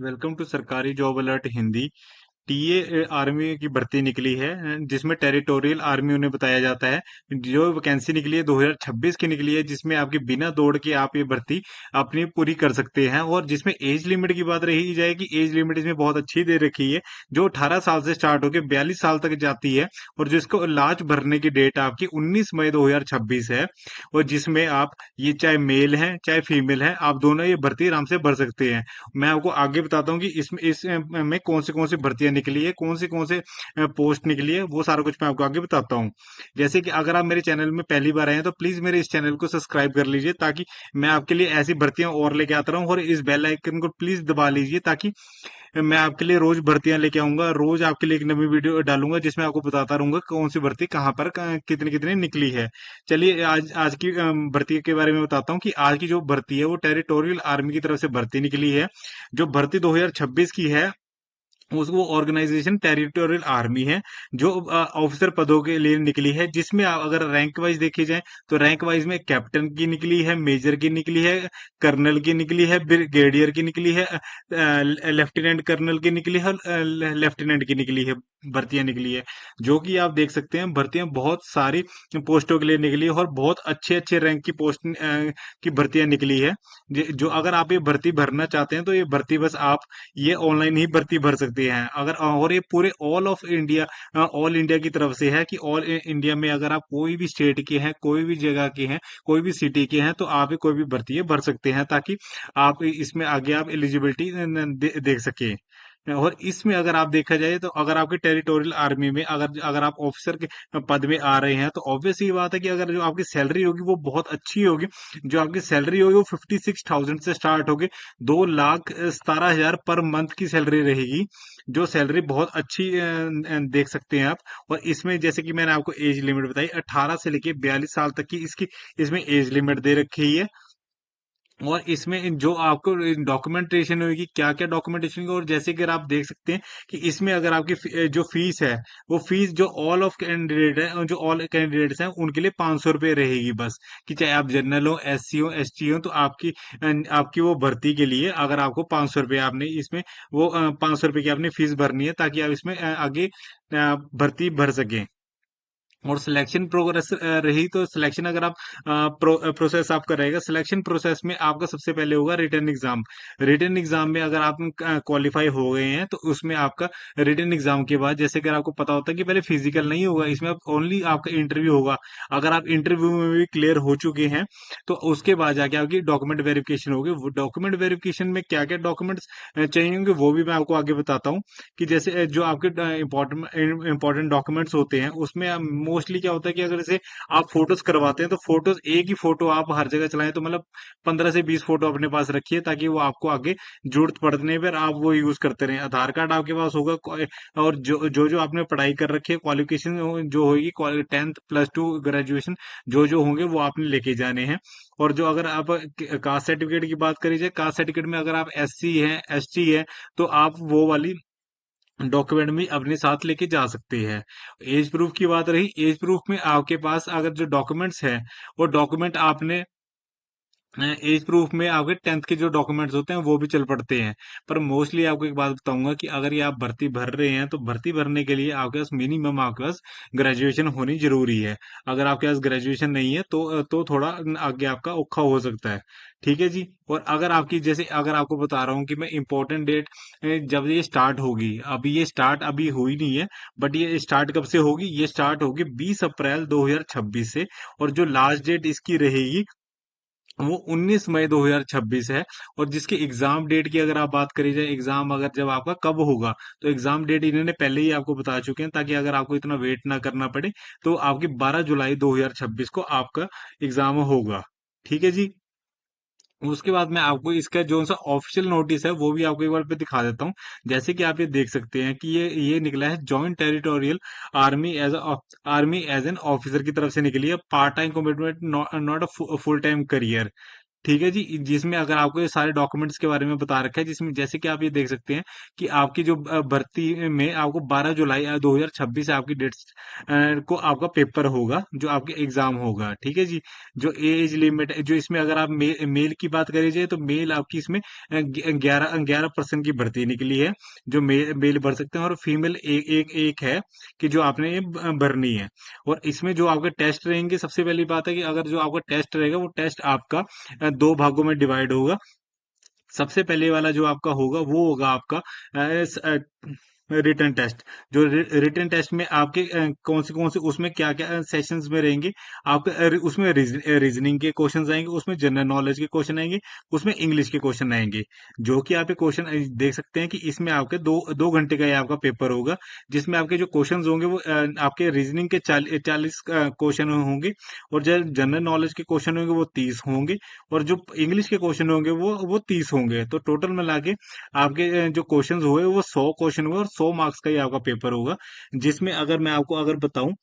Welcome to सरकारी job alert Hindi. TA army की भर्ती निकली है, जिसमें टेरिटोरियल आर्मी उन्हें बताया जाता है। जो वैकेंसी निकली है 2026 की निकली है, जिसमें आपकी बिना दौड़ के आप ये भर्ती अपनी पूरी कर सकते हैं। और जिसमें एज लिमिट की बात रही जाएगी, एज लिमिट इसमें बहुत अच्छी दे रखी है, जो 18 साल से स्टार्ट होकर 42 साल तक जाती है। और जिसको लास्ट भरने की डेट आपकी 19 मई 2026 है। और जिसमें आप ये चाहे मेल हैं चाहे फीमेल हैं, आप दोनों ये भर्ती आराम से भर सकते हैं। मैं आपको आगे बताता हूँ कि इसमें में कौन सी भर्तियां निकली है, कौन से पोस्ट निकली है, वो सारा कुछ मैं आपको आगे बताता हूँ। जैसे कि अगर आप मेरे चैनल में पहली बार आए हैं तो प्लीज मेरे इस चैनल को सब्सक्राइब कर लीजिए, ताकि मैं आपके लिए ऐसी भर्तियां और लेके आता रहूं। और इस बेल आइकन को प्लीज दबा लीजिए, ताकि मैं आपके लिए रोज भर्तियां लेके आऊंगा। रोज आपके लिए एक नई वीडियो डालूंगा, जिसमें आपको बताता रहूंगा कौन सी भर्ती कहाँ पर कितनी कितनी निकली है। चलिए आज आज की भर्ती के बारे में बताता हूँ कि आज की जो भर्ती है वो टेरिटोरियल आर्मी की तरफ से भर्ती निकली है। जो भर्ती 2026 की है, उस वो ऑर्गेनाइजेशन टेरिटोरियल आर्मी है, जो ऑफिसर पदों के लिए निकली है। जिसमें अगर रैंक वाइज देखी जाए तो रैंक वाइज में कैप्टन की निकली है, मेजर की निकली है, कर्नल की निकली है, ब्रिगेडियर की निकली है, लेफ्टिनेंट कर्नल की निकली है, लेफ्टिनेंट की निकली है। भर्तियां निकली है, जो कि आप देख सकते हैं भर्तियां बहुत सारी पोस्टों के लिए निकली है, और बहुत अच्छे अच्छे रैंक की पोस्ट की भर्तियां निकली है। जो अगर आप ये भर्ती भरना चाहते हैं तो ये भर्ती बस आप ये ऑनलाइन ही भर्ती भर सकते हैं। अगर और ये पूरे ऑल इंडिया की तरफ से है, कि ऑल इंडिया में अगर आप कोई भी स्टेट के हैं, कोई भी जगह के हैं, कोई भी सिटी के हैं, तो आप ये कोई भी भर्ती ये भर सकते हैं, ताकि आप इसमें आगे आप एलिजिबिलिटी देख सके। और इसमें अगर आप देखा जाए तो अगर आपके टेरिटोरियल आर्मी में अगर अगर आप ऑफिसर के पद में आ रहे हैं, तो ऑब्वियस ये बात है कि अगर जो आपकी सैलरी होगी वो बहुत अच्छी होगी। जो आपकी सैलरी होगी वो 56,000 से स्टार्ट होगी, 2,17,000 पर मंथ की सैलरी रहेगी। जो सैलरी बहुत अच्छी देख सकते हैं आप। और इसमें जैसे कि मैंने आपको एज लिमिट बताई, 18 से लेके 42 साल तक की इसकी इसमें एज लिमिट दे रखी है। और इसमें जो आपको डॉक्यूमेंटेशन होगी, क्या क्या डॉक्यूमेंटेशन होगी, और जैसे कि आप देख सकते हैं कि इसमें अगर आपकी जो फीस है, वो फीस जो ऑल ऑफ कैंडिडेट है, जो ऑल कैंडिडेट्स हैं उनके लिए 500 रुपये रहेगी बस। कि चाहे आप जनरल हो, SC हो, ST हो, तो आपकी वो भर्ती के लिए अगर आपको 500 रुपये आपने इसमें वो 500 रुपये की आपने फीस भरनी है, ताकि आप इसमें आगे भर्ती भर सकें। और सिलेक्शन प्रोग्रेस रही तो सिलेक्शन अगर आप प्रोसेस आपका रहेगा, सिलेक्शन प्रोसेस में आपका सबसे पहले होगा रिटर्न एग्जाम। रिटर्न एग्जाम में अगर आप क्वालिफाई हो गए हैं, तो उसमें आपका रिटर्न एग्जाम के बाद, जैसे अगर आपको पता होता है कि पहले फिजिकल नहीं होगा, इसमें आप ओनली आपका इंटरव्यू होगा। अगर आप इंटरव्यू में भी क्लियर हो चुके हैं, तो उसके बाद जाके आपकी डॉक्यूमेंट वेरिफिकेशन होगी। वो डॉक्यूमेंट वेरिफिकेशन में क्या क्या डॉक्यूमेंट्स चाहिए होंगे वो भी मैं आपको आगे बताता हूँ। कि जैसे जो आपके इंपॉर्टेंट डॉक्यूमेंट्स होते हैं, उसमें मोस्टली क्या होता है कि अगर जैसे आप फोटोज करवाते हैं, तो फोटोज एक ही फोटो आप हर जगह चलाएं, तो मतलब 15 से 20 फोटो अपने पास रखिए, ताकि वो आपको आगे जरूरत पड़ने पर आप वो यूज करते रहें। आधार कार्ड आपके पास होगा, और जो आपने पढ़ाई कर रखी है, क्वालिफिकेशन जो होगी, 10th +2 ग्रेजुएशन जो होंगे वो आपने लेके जाने हैं। और जो अगर आप कास्ट सर्टिफिकेट की बात करी जाए, कास्ट सर्टिफिकेट में अगर आप SC हैं, ST है, तो आप वो वाली डॉक्यूमेंट भी अपने साथ लेके जा सकते हैं। एज प्रूफ की बात रही, एज प्रूफ में आपके पास अगर जो डॉक्यूमेंट्स हैं, वो डॉक्यूमेंट आपने एज प्रूफ में आपके 10th के जो डॉक्यूमेंट्स होते हैं वो भी चल पड़ते हैं। पर मोस्टली आपको एक बात बताऊंगा कि अगर ये आप भर्ती भर रहे हैं, तो भर्ती भरने के लिए आपके पास मिनिमम आपके पास ग्रेजुएशन होनी जरूरी है। अगर आपके पास ग्रेजुएशन नहीं है, तो थोड़ा आगे आपका औखा हो सकता है। ठीक है जी। और अगर आपकी जैसे अगर आपको बता रहा हूँ कि मैं इंपॉर्टेंट डेट जब ये स्टार्ट होगी, अभी ये स्टार्ट अभी हुई नहीं है, बट ये स्टार्ट कब से होगी, ये स्टार्ट होगी 20 अप्रैल 2026 से। और जो लास्ट डेट इसकी रहेगी वो 19 मई 2026 है। और जिसकी एग्जाम डेट की अगर आप बात करी जाए, एग्जाम अगर जब आपका कब होगा, तो एग्जाम डेट इन्होंने पहले ही आपको बता चुके हैं, ताकि अगर आपको इतना वेट ना करना पड़े। तो आपकी 12 जुलाई 2026 को आपका एग्जाम होगा। ठीक है जी। उसके बाद मैं आपको इसका जो सा ऑफिशियल नोटिस है वो भी आपको एक बार पे दिखा देता हूँ। जैसे कि आप ये देख सकते हैं कि ये निकला है, joint territorial army as an officer की तरफ से निकली है। Part time commitment, not a full time career. ठीक है जी, जिसमें अगर आपको ये सारे डॉक्यूमेंट्स के बारे में बता रखा है, जिसमें जैसे कि आप ये देख सकते हैं कि आपकी जो भर्ती में आपको 12 जुलाई 2026 आपकी डेट्स को आपका पेपर होगा, जो आपके एग्जाम होगा। ठीक है जी। जो एज लिमिट जो इसमें अगर आप मेल की बात करी जाए तो मेल आपकी इसमें 11% की भर्ती निकली है, जो मेल भर सकते हैं, और फीमेल एक है कि जो आपने ये भरनी है। और इसमें जो आपके टेस्ट रहेंगे, सबसे पहली बात है कि अगर जो आपका टेस्ट रहेगा वो टेस्ट आपका दो भागों में डिवाइड होगा। सबसे पहले वाला जो आपका होगा वो होगा आपका रिटर्न टेस्ट। जो रिटर्न टेस्ट में आपके कौन से उसमें क्या क्या सेशंस में रहेंगे आपके, उसमें रीजनिंग के क्वेश्चंस आएंगे, उसमें जनरल नॉलेज के क्वेश्चन आएंगे, उसमें इंग्लिश के क्वेश्चन आएंगे। जो कि आप क्वेश्चन देख सकते हैं कि इसमें आपके 2 घंटे का ये आपका पेपर होगा, जिसमें आपके जो क्वेश्चंस होंगे वो आपके रीजनिंग के 40 क्वेश्चन होंगे, और जो जनरल नॉलेज के क्वेश्चन होंगे वो 30 होंगे, और जो इंग्लिश के क्वेश्चन होंगे वो 30 होंगे। तो टोटल मिला के आपके जो क्वेश्चंस हुए वो 100 क्वेश्चन हुए, और 100 मार्क्स का ही आपका पेपर होगा। जिसमें अगर मैं आपको अगर बताऊं,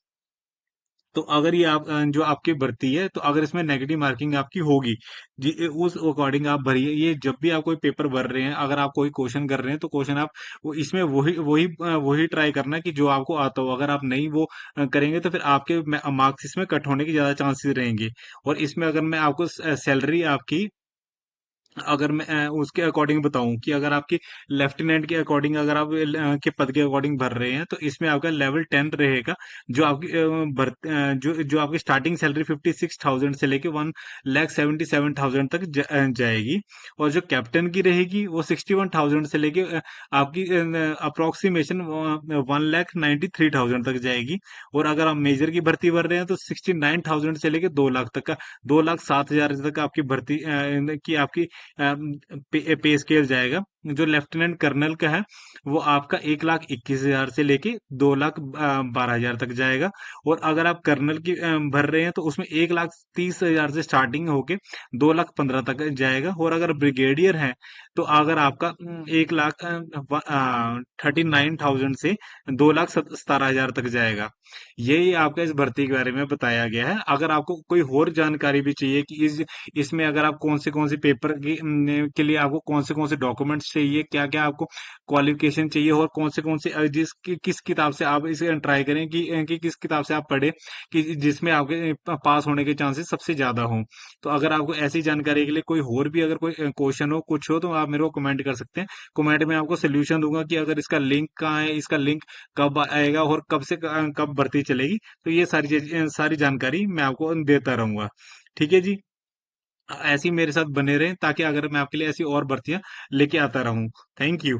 तो अगर ये आप जो आपकी भर्ती है, तो अगर इसमें नेगेटिव मार्किंग आपकी होगी जी, उस अकॉर्डिंग आप भरिए। ये जब भी आप कोई पेपर भर रहे हैं, अगर आप कोई क्वेश्चन कर रहे हैं, तो क्वेश्चन आप इसमें वही वही वही ट्राई करना कि जो आपको आता हो। अगर आप नहीं वो करेंगे तो फिर आपके मार्क्स इसमें कट होने के ज्यादा चांसेस रहेंगे। और इसमें अगर मैं आपको सैलरी आपकी, अगर मैं उसके अकॉर्डिंग बताऊं कि अगर आपकी लेफ्टिनेंट के अकॉर्डिंग, अगर आप के पद के अकॉर्डिंग भर रहे हैं, तो इसमें आपका लेवल 10 रहेगा। जो आपकी जो आपकी स्टार्टिंग सैलरी 56,000 से लेके 1,77,000 तक जाएगी। और जो कैप्टन की रहेगी वो 61,000 से लेके आपकी अप्रोक्सीमेशन 1,93,000 तक जाएगी। और अगर आप मेजर की भर्ती भर रहे हैं तो 69,000 से लेके 2 लाख तक का, 2,07,000 तक आपकी भर्ती की आपकी पे स्केल जाएगा। जो लेफ्टिनेंट कर्नल का है वो आपका 1,21,000 से लेके 2,12,000 तक जाएगा। और अगर आप कर्नल की भर रहे हैं तो उसमें 1,30,000 से स्टार्टिंग होके 2,15,000 तक जाएगा। और अगर ब्रिगेडियर है तो अगर आपका 1,39,000 से 2,17,000 तक जाएगा। यही आपका इस भर्ती के बारे में बताया गया है। अगर आपको कोई और जानकारी भी चाहिए कि इसमें अगर आप कौन से पेपर के लिए आपको कौन से डॉक्यूमेंट्स चाहिए, क्या क्या आपको क्वालिफिकेशन चाहिए, और कौन से किस किताब से आप इसे ट्राई करें कि किस किताब से आप पढ़े कि जिसमें आपके पास होने के चांसेस सबसे ज्यादा हों। तो अगर आपको ऐसी जानकारी के लिए कोई और भी अगर कोई क्वेश्चन हो, कुछ हो, तो आप मेरे को कमेंट कर सकते हैं। कमेंट में आपको सोल्यूशन दूंगा कि अगर इसका लिंक कहाँ है, इसका लिंक कब आएगा, और कब से कब भर्ती चलेगी। तो ये सारी जानकारी मैं आपको देता रहूंगा। ठीक है जी। ऐसे ही मेरे साथ बने रहें, ताकि अगर मैं आपके लिए ऐसी और भर्तियां लेके आता रहूं। Thank you.